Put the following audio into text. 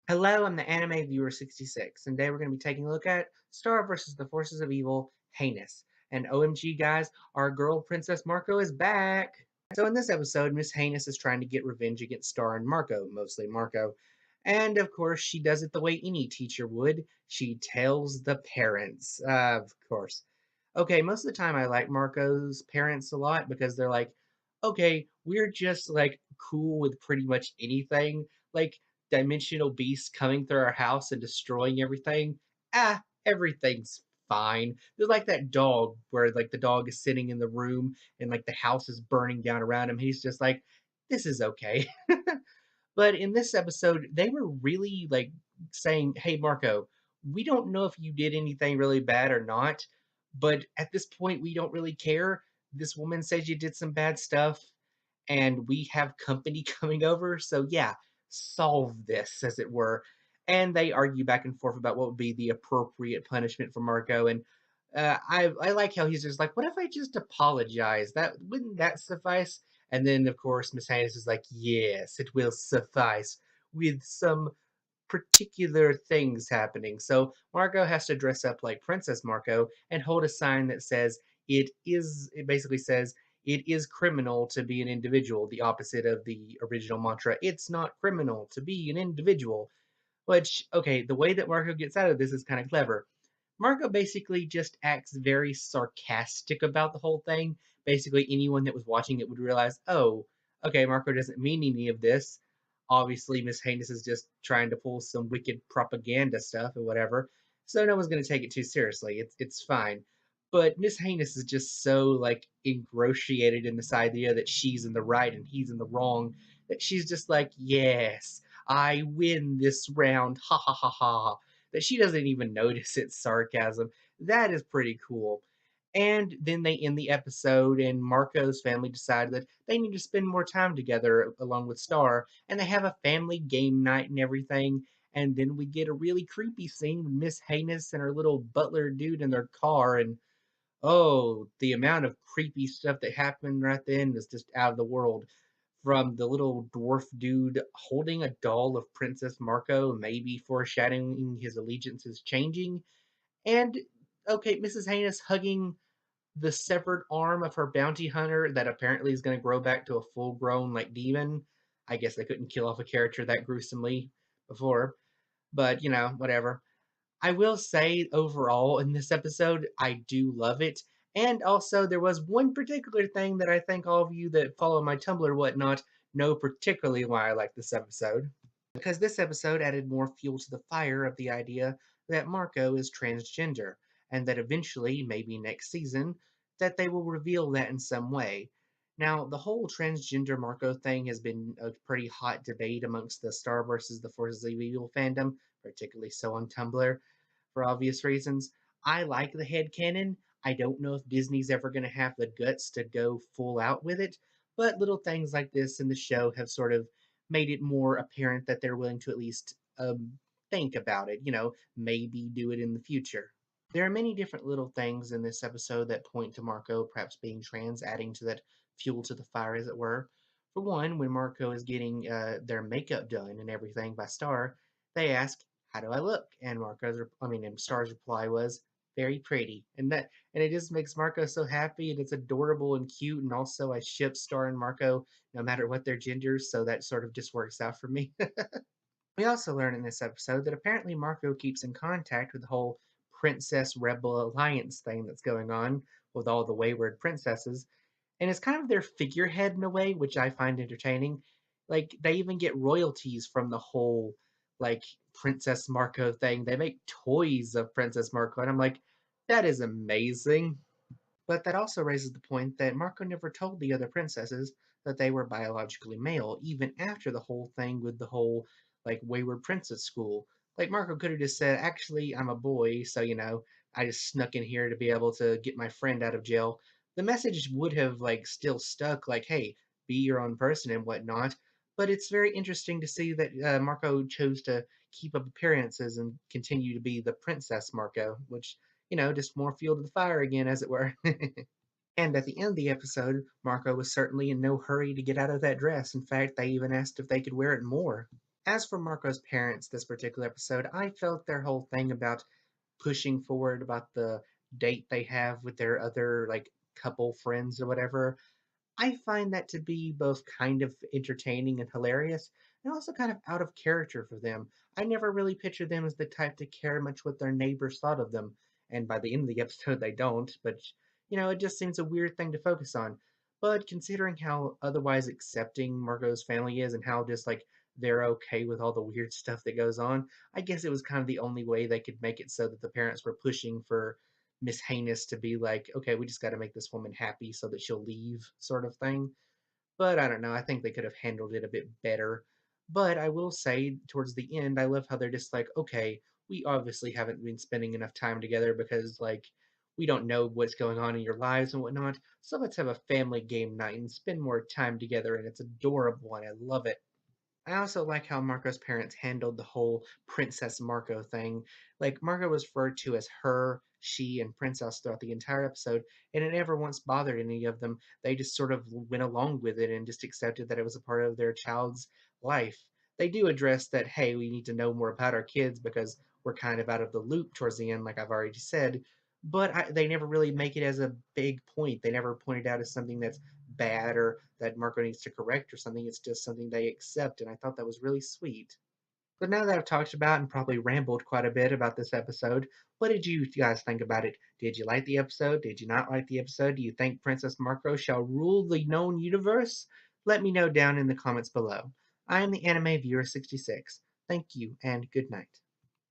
Hello, I'm the anime viewer 66, and today we're going to be taking a look at Star versus the Forces of Evil, Heinous. And OMG, guys, our girl Princess Marco is back! So in this episode, Miss Heinous is trying to get revenge against Star and Marco, mostly Marco. And of course, she does it the way any teacher would. She tells the parents, of course. Okay, most of the time I like Marco's parents a lot because they're like, okay, we're just like cool with pretty much anything. Like dimensional beasts coming through our house and destroying everything. Everything's fine. They're like that dog where like the dog is sitting in the room and like the house is burning down around him. He's just like, this is okay. But in this episode, they were really like saying, "Hey, Marco, we don't know if you did anything really bad or not, but at this point, we don't really care. This woman says you did some bad stuff, and we have company coming over. So, yeah, solve this, as it were." And they argue back and forth about what would be the appropriate punishment for Marco. And I like how he's just like, "What if I just apologize? Wouldn't that suffice?" And then, of course, Miss Hayes is like, yes, it will suffice with some particular things happening. So Marco has to dress up like Princess Marco and hold a sign that says, it basically says, it is criminal to be an individual, the opposite of the original mantra, it's not criminal to be an individual. Which, okay, the way that Marco gets out of this is kind of clever. Marco basically just acts very sarcastic about the whole thing. Basically, anyone that was watching it would realize, oh, okay, Marco doesn't mean any of this. Obviously, Miss Haynes is just trying to pull some wicked propaganda stuff or whatever. So no one's going to take it too seriously. It's fine. But Miss Haynes is just so like ingratiated in this idea that she's in the right and he's in the wrong that she's just like, yes, I win this round. Ha ha ha ha, that she doesn't even notice it's sarcasm. That is pretty cool. And then they end the episode, and Marco's family decide that they need to spend more time together along with Star, and they have a family game night and everything. And then we get a really creepy scene with Miss Heinous and her little butler dude in their car, and oh, the amount of creepy stuff that happened right then is just out of the world. From the little dwarf dude holding a doll of Princess Marco, maybe foreshadowing his allegiances changing, and okay, Mrs. Heinous hugging the severed arm of her bounty hunter that apparently is going to grow back to a full grown like demon. I guess they couldn't kill off a character that gruesomely before, but whatever. I will say overall in this episode, I do love it. And also, there was one particular thing that I think all of you that follow my Tumblr whatnot know particularly why I like this episode. Because this episode added more fuel to the fire of the idea that Marco is transgender, and that eventually, maybe next season, that they will reveal that in some way. Now, the whole transgender Marco thing has been a pretty hot debate amongst the Star versus the Forces of Evil fandom, particularly so on Tumblr for obvious reasons. I like the headcanon. I don't know if Disney's ever going to have the guts to go full out with it, but little things like this in the show have sort of made it more apparent that they're willing to at least think about it, maybe do it in the future. There are many different little things in this episode that point to Marco perhaps being trans, adding to that fuel to the fire, as it were. For one, when Marco is getting their makeup done and everything by Star, they ask, "How do I look?" And and Star's reply was, "Very pretty." And it just makes Marco so happy, and it's adorable and cute. And also, I ship Star and Marco no matter what their genders, so that sort of just works out for me. We also learn in this episode that apparently Marco keeps in contact with the whole Princess Rebel Alliance thing that's going on with all the wayward princesses, and it's kind of their figurehead in a way, which I find entertaining. Like they even get royalties from the whole like Princess Marco thing. They make toys of Princess Marco, and I'm like, that is amazing. But that also raises the point that Marco never told the other princesses that they were biologically male, even after the whole thing with the whole like wayward princess school. Like Marco could have just said, "Actually, I'm a boy, so I just snuck in here to be able to get my friend out of jail." The message would have like still stuck, like, "Hey, be your own person and whatnot." But it's very interesting to see that Marco chose to keep up appearances and continue to be the Princess Marco, which just more fuel to the fire again, as it were. And at the end of the episode, Marco was certainly in no hurry to get out of that dress. In fact, they even asked if they could wear it more. As for Marco's parents, this particular episode, I felt their whole thing about pushing forward about the date they have with their other like couple friends or whatever. I find that to be both kind of entertaining and hilarious, and also kind of out of character for them. I never really pictured them as the type to care much what their neighbors thought of them, and by the end of the episode, they don't, but it just seems a weird thing to focus on. But considering how otherwise accepting Margot's family is and how just like they're okay with all the weird stuff that goes on, I guess it was kind of the only way they could make it so that the parents were pushing for Miss Heinous to be like, okay, we just got to make this woman happy so that she'll leave, sort of thing. But I don't know. I think they could have handled it a bit better. But I will say, towards the end, I love how they're just like, okay, we obviously haven't been spending enough time together because, like, we don't know what's going on in your lives and whatnot. So let's have a family game night and spend more time together. And it's adorable and I love it. I also like how Marco's parents handled the whole Princess Marco thing. Like, Marco was referred to as her, she, and Princess throughout the entire episode, and it never once bothered any of them. They just sort of went along with it and just accepted that it was a part of their child's life. They do address that, hey, we need to know more about our kids because we're kind of out of the loop towards the end, like I've already said. But they never really make it as a big point. They never point it out as something that's bad or that Marco needs to correct or something. It's just something they accept, and I thought that was really sweet. But now that I've talked about and probably rambled quite a bit about this episode, what did you guys think about it? Did you like the episode? Did you not like the episode? Do you think Princess Marco shall rule the known universe? Let me know down in the comments below. I am the Anime Viewer 66. Thank you and good night.